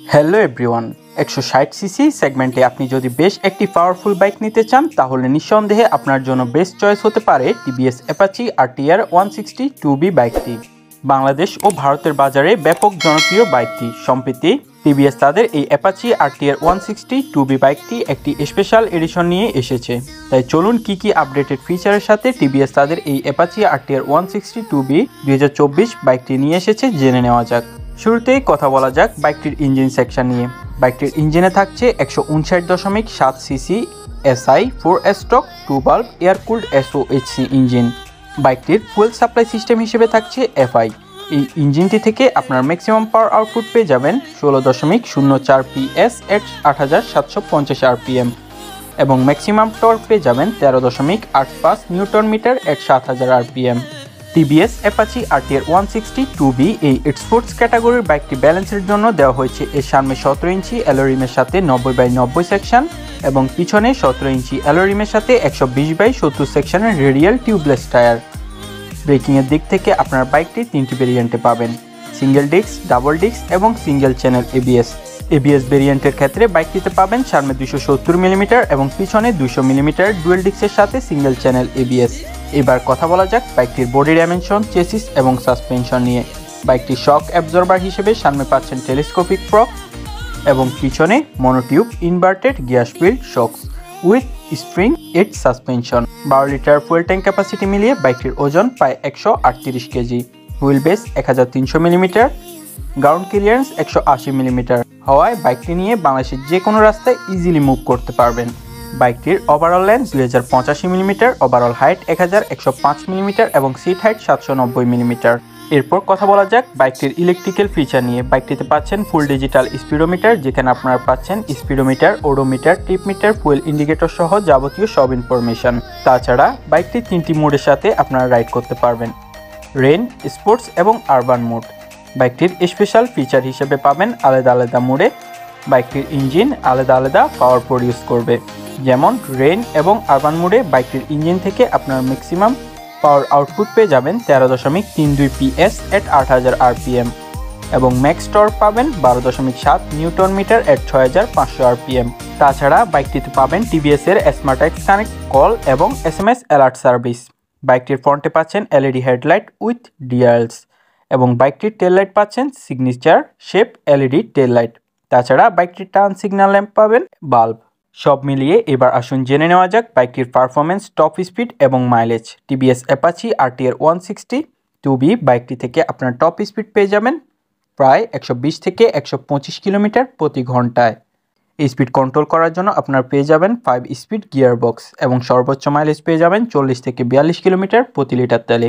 Hello everyone, 160 CC সেগমেন্টে আপনি যদি বেশ একটি পাওয়ারফুল বাইক নিতে চান তাহলে নিঃসন্দেহে আপনার জন্য বেস্ট চয়েস হতে পারে টিভিএস অ্যাপাচি RTR 160 2B বাইকটি। বাংলাদেশ ও ভারতের বাজারে ব্যাপক জনপ্রিয় বাইকটি। সম্প্রতি টিভিএস তাদের এই অ্যাপাচি RTR 160 2B বাইকটি একটি স্পেশাল এডিশন নিয়ে এসেছে। তাই চলুন কি আপডেটেড ফিচারের সাথে টিভিএস তাদের এই অ্যাপাচি RTR 160 2B 2024 বাইকটি নিয়ে এসেছে জেনে নেওয়া যাক। শুরুতেই কথা বলা যাক বাইকটির ইঞ্জিন সেকশন নিয়ে। বাইকটির ইঞ্জিনে থাকছে 159.7 CC SI 4S stock 2 bulb air cooled SOHC engine. বাইকটির ফুয়েল সাপ্লাই সিস্টেম হিসেবে থাকছে FI। এই ইঞ্জিনটি থেকে আপনার ম্যাক্সিমাম পাওয়ার আউটপুট পেয়ে যাবেন 16.04 PS এট 8750 RPM এবং ম্যাক্সিমাম টর্ক পেয়ে যাবেন 13.85 নিউটন মিটার এট 7000 RPM। TVS Apache RTR 160 2B এই স্পোর্টস ক্যাটাগরির বাইকটি ব্যালেন্সের জন্য দেওয়া হয়েছে এর সামনে 17 ইঞ্চি অ্যালোরিমের সাথে 90/90 সেকশন এবং পিছনে 17 ইঞ্চি অ্যালোরিমের সাথে 120/70 সেকশনের রেডিয়াল টিউবলেস টায়ার। ব্রেকিংয়ের দিক থেকে আপনার বাইকটি তিনটি ভেরিয়েন্টে পাবেন: সিঙ্গেল ডিস্ক, ডাবল ডিস্ক এবং সিঙ্গেল চ্যানেল ABS ভেরিয়েন্টের ক্ষেত্রে বাইকটিতে পাবেন সামনে 270 mm এবং পিছনে 200 mm ডুয়েল ডিস্কের সাথে সিঙ্গেল চ্যানেল ABS। এবার কথা বলা যাক বাইকটির বডি ডাইমেনশন, চেসিস এবং সাসপেনশন নিয়ে। বাইকটির শক অ্যাবজর্বার হিসেবে সামনে পাচ্ছেন টেলিস্কোপিক ফ্রক এবং পিছনে monotube inverted gear speed shocks with spring aid suspension. 12 litre fuel tank capacity মিলিয়ে বাইকটির ওজন প্রায় 138 KG. Wheelbase 1300 mm, ground clearance 180 mm হওয়ায় বাইকটি নিয়ে বাংলাদেশের যে কোনো রাস্তায় ইজিলি মুভ করতে পারবেন। বাইকটির overall length 2085 mm, overall height 1105 mm এবং সিট হাইট 790 mm। এরপর কথা বলা যাক বাইকটির ইলেকট্রিক্যাল ফিচার নিয়ে। বাইকটিতে পাচ্ছেন ফুল ডিজিটাল স্পিডোমিটার, যেখানে আপনারা পাচ্ছেন speedometer, odometer, trip meter, fuel indicator সহ যাবতীয় সব ইনফরমেশন। তাছাড়া বাইকটি 3টি মোডের সাথে আপনারা রাইড করতে পারবেন: রেন, স্পোর্টস এবং আরবান মোড। বাইকটির স্পেশাল ফিচার হিসেবে পাবেন আলাদা আলাদা মোডে বাইকটির ইঞ্জিন আলাদা আলাদা পাওয়ার প্রডিউস করবে। যেমন রেন এবং আরবান মোডে বাইকটির ইঞ্জিন থেকে আপনার ম্যাক্সিমাম পাওয়ার আউটপুট পেয়ে যাবেন 13.32 PS এট 8000 RPM এবং ম্যাক্স টর্ক পাবেন 12.7 নিউটন মিটার এট 6500 RPM। তাছাড়া বাইকটিতে পাবেন টিভিএস এর স্মার্টএক্স কানেক্ট কল এবং SMS অ্যালার্ট সার্ভিস। বাইকটির ফ্রন্টে পাচ্ছেন LED হেডলাইট উইথ ডিআরএলস এবং বাইকটির টেল লাইট পাচ্ছেন সিগনেচার শেপ LED টেল লাইট। তাছাড়া বাইকটির টার্ন সিগন্যাল ল্যাম্প পাবেন বাল্ব। সব মিলিয়ে এবার আসুন জেনে নেওয়া যাক বাইকটির পারফরমেন্স, টপ স্পিড এবং mileage. TVS Apache RTR 160 2B বাইকটি থেকে আপনার টপ স্পিড পেয়ে যাবেন প্রায় 120 থেকে 125 কিলোমিটার প্রতি ঘন্টায়। এই স্পিড কন্ট্রোল করার জন্য আপনার পেয়ে যাবেন 5 স্পিড গিয়ার বক্স এবং সর্বোচ্চ মাইলেজ পেয়ে যাবেন 40 থেকে 42 কিলোমিটার প্রতি লিটার তেলে।